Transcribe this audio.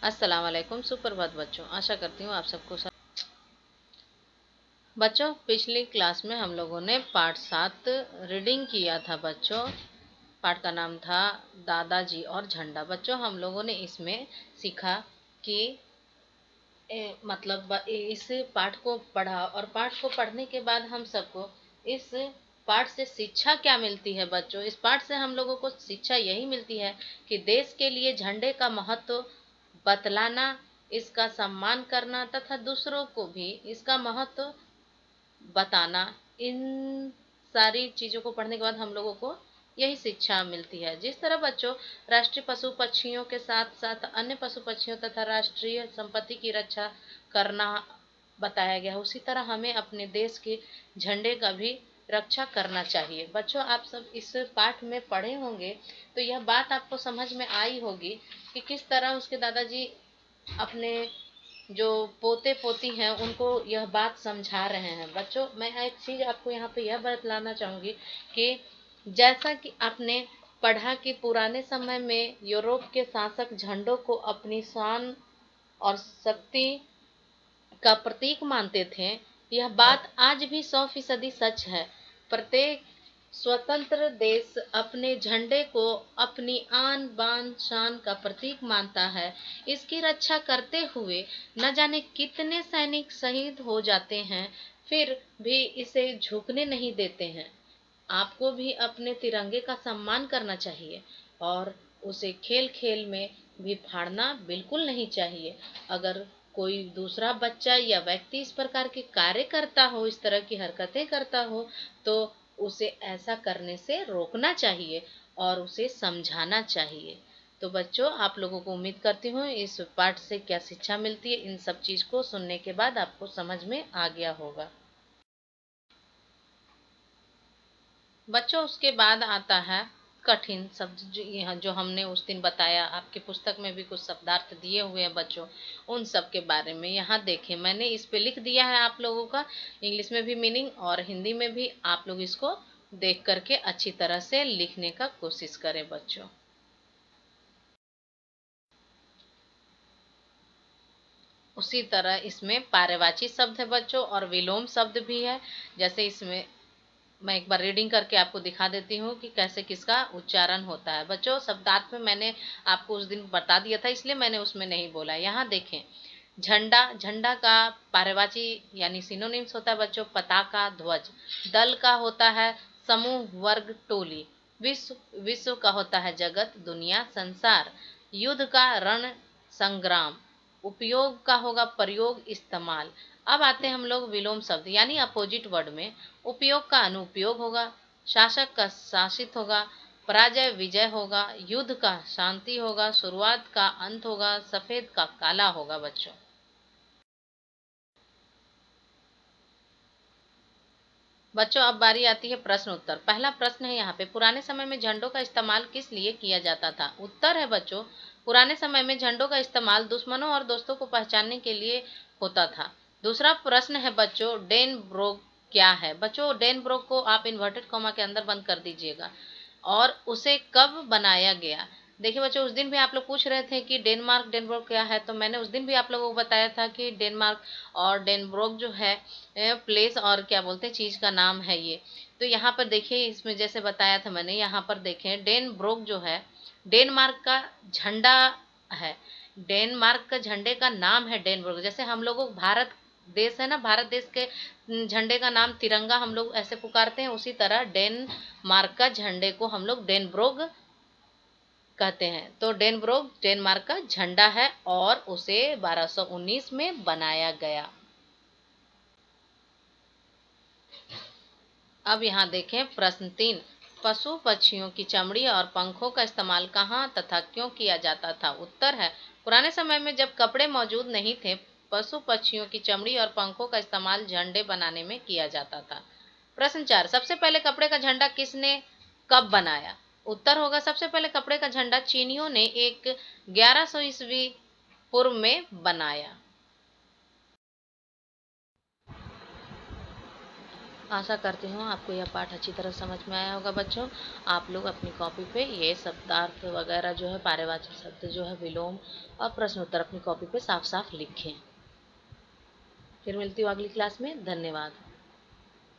अस्सलाम वालेकुम। सुप्रभात बच्चों, आशा करती हूँ आप सबको बच्चों पिछली क्लास में हम लोगों ने पाठ 7 रीडिंग किया था बच्चों। पाठ का नाम था दादाजी और झंडा। बच्चों हम लोगों ने इसमें सीखा कि इस पाठ को पढ़ा और पाठ को पढ़ने के बाद हम सबको इस पाठ से शिक्षा क्या मिलती है बच्चों। इस पाठ से हम लोगों को शिक्षा यही मिलती है कि देश के लिए झंडे का महत्व बतलाना, इसका सम्मान करना तथा दूसरों को भी इसका महत्व बताना। इन सारी चीज़ों को पढ़ने के बाद हम लोगों को यही शिक्षा मिलती है। जिस तरह बच्चों राष्ट्रीय पशु पक्षियों के साथ साथ अन्य पशु पक्षियों तथा राष्ट्रीय संपत्ति की रक्षा करना बताया गया, उसी तरह हमें अपने देश के झंडे का भी रक्षा करना चाहिए। बच्चों आप सब इस पाठ में पढ़े होंगे तो यह बात आपको समझ में आई होगी कि किस तरह उसके दादाजी अपने जो पोते पोती हैं उनको यह बात समझा रहे हैं। बच्चों मैं एक चीज़ आपको यहाँ पे यह बतलाना चाहूँगी कि जैसा कि आपने पढ़ा कि पुराने समय में यूरोप के शासक झंडों को अपनी शान और शक्ति का प्रतीक मानते थे, यह बात आज भी 100% सच है। प्रत्येक स्वतंत्र देश अपने झंडे को अपनी आन बान शान का प्रतीक मानता है। इसकी रक्षा करते हुए न जाने कितने सैनिक शहीद हो जाते हैं, फिर भी इसे झुकने नहीं देते हैं। आपको भी अपने तिरंगे का सम्मान करना चाहिए और उसे खेल खेल में भी फाड़ना बिल्कुल नहीं चाहिए। अगर कोई दूसरा बच्चा या व्यक्ति इस प्रकार के कार्य करता हो, इस तरह की हरकतें करता हो, तो उसे ऐसा करने से रोकना चाहिए और उसे समझाना चाहिए। तो बच्चों आप लोगों को उम्मीद करती हूँ इस पाठ से क्या शिक्षा मिलती है, इन सब चीज़ को सुनने के बाद आपको समझ में आ गया होगा। बच्चों उसके बाद आता है कठिन शब्द, जो हमने उस दिन बताया, आपकी पुस्तक में भी कुछ शब्दार्थ दिए हुए हैं बच्चों, उन सब के बारे में यहाँ देखें। मैंने इस पे लिख दिया है आप लोगों का इंग्लिश में भी मीनिंग और हिंदी में भी। आप लोग इसको देख करके अच्छी तरह से लिखने का कोशिश करें बच्चों। उसी तरह इसमें पर्यायवाची शब्द है बच्चों और विलोम शब्द भी है। जैसे इसमें मैं एक बार रीडिंग करके आपको दिखा देती हूँ कि कैसे किसका उच्चारण होता है। बच्चों शब्दार्थ में मैंने आपको उस दिन बता दिया था, इसलिए मैंने उसमें नहीं बोला। यहाँ देखें झंडा, झंडा का पर्यायवाची यानी सिनोनिम्स होता है बच्चों पताका, ध्वज। दल का होता है समूह, वर्ग, टोली। विश्व, विश्व का होता है जगत, दुनिया, संसार। युद्ध का रण, संग्राम। उपयोग का होगा प्रयोग, इस्तेमाल। अब आते हैं हम लोग विलोम शब्द यानी अपोजिट वर्ड में। उपयोग का अनुपयोग होगा, शासक का शासित होगा, पराजय विजय होगा, युद्ध का शांति होगा, शुरुआत का अंत होगा, सफेद का काला होगा बच्चों। बच्चों अब बारी आती है प्रश्न उत्तर। पहला प्रश्न है यहाँ पे, पुराने समय में झंडों का इस्तेमाल किस लिए किया जाता था। उत्तर है बच्चों पुराने समय में झंडों का इस्तेमाल दुश्मनों और दोस्तों को पहचानने के लिए होता था। दूसरा प्रश्न है बच्चों डेन ब्रोग क्या है। बच्चों डेन ब्रोग को आप इन्वर्टेड कॉमा के अंदर बंद कर दीजिएगा। और उसे कब बनाया गया। देखिए बच्चों उस दिन भी आप लोग पूछ रहे थे कि डेनमार्क डेनब्रोग क्या है, तो मैंने उस दिन भी आप लोगों को बताया था कि डेनमार्क और डेनब्रोग जो है प्लेस और क्या बोलते हैं चीज़ का नाम है ये। तो यहाँ पर देखिए इसमें जैसे बताया था मैंने, यहाँ पर देखें डेनब्रोग जो है डेनमार्क का झंडा है। डेनमार्क का झंडे का नाम है डेनब्रोग। जैसे हम लोगों भारत देश है ना, भारत देश के झंडे का नाम तिरंगा हम लोग ऐसे पुकारते हैं, उसी तरह डेनमार्क का झंडे को हम लोग डेनब्रोग कहते हैं। तो डेनब्रोग डेनमार्क का झंडा है और उसे 1219 में बनाया गया। अब यहाँ देखें प्रश्न 3, पशु पक्षियों की चमड़ी और पंखों का इस्तेमाल कहाँ तथा क्यों किया जाता था। उत्तर है पुराने समय में जब कपड़े मौजूद नहीं थे, पशु पक्षियों की चमड़ी और पंखों का इस्तेमाल झंडे बनाने में किया जाता था। प्रश्न 4, सबसे पहले कपड़े का झंडा किसने कब बनाया। उत्तर होगा सबसे पहले कपड़े का झंडा चीनियों ने 1100 ईस्वी पूर्व में बनाया। आशा करती हूँ आपको यह पाठ अच्छी तरह समझ में आया होगा बच्चों। आप लोग अपनी कॉपी पे ये शब्दार्थ वगैरह जो है, पारिभाषिक शब्द जो है, विलोम और प्रश्न उत्तर अपनी कॉपी पे साफ साफ लिखें। फिर मिलती हूँ अगली क्लास में। धन्यवाद।